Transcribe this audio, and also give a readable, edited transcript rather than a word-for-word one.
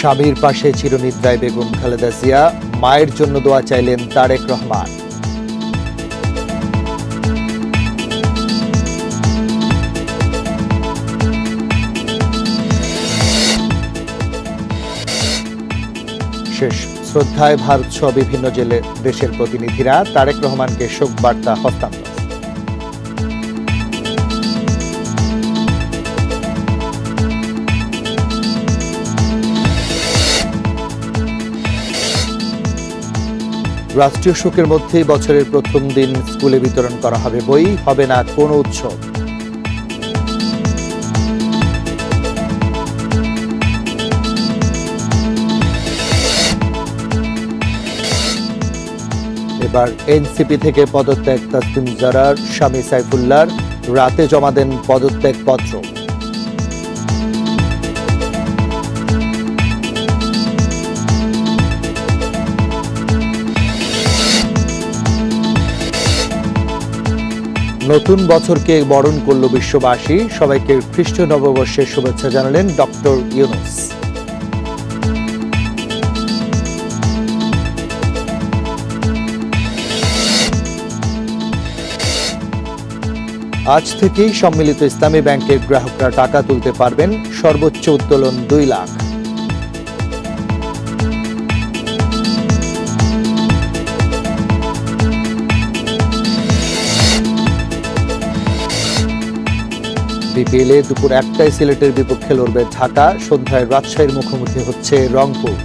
স্বামীর পাশে চিরনিদ্রায় বেগম খালেদা জিয়া, মায়ের জন্য দোয়া চাইলেন তারেক রহমান। শেষ শ্রদ্ধায় ভারত সহ বিভিন্ন দেশের প্রতিনিধিরা, তারেক রহমানকে শোক বার্তা হস্তান্তর। রাষ্ট্রীয় শোকের মধ্যেই বছরের প্রথম দিন স্কুলে বিতরণ করা হবে বই, হবে না কোনো উৎসব। এবার এনসিপি থেকে পদত্যাগ তাসলিম জারার, স্বামী সাইফুল্লাহর, রাতে জমা দেন পদত্যাগ পত্র। নতুন বছরকে বরণ করল বিশ্ববাসী, সবাইকে খ্রিস্টীয় নববর্ষের শুভেচ্ছা জানালেন ডক্টর ইউনূস। আজ থেকেই সম্মিলিত ইসলামী ব্যাংকের গ্রাহকরা টাকা তুলতে পারবেন, সর্বোচ্চ উত্তোলন 2 লাখ। বিপিএলে দুপুর 1টায় সিলেটের বিপক্ষে লড়বে ঢাকা, সন্ধ্যায় রাজশাহীর মুখোমুখি হচ্ছে রংপুর।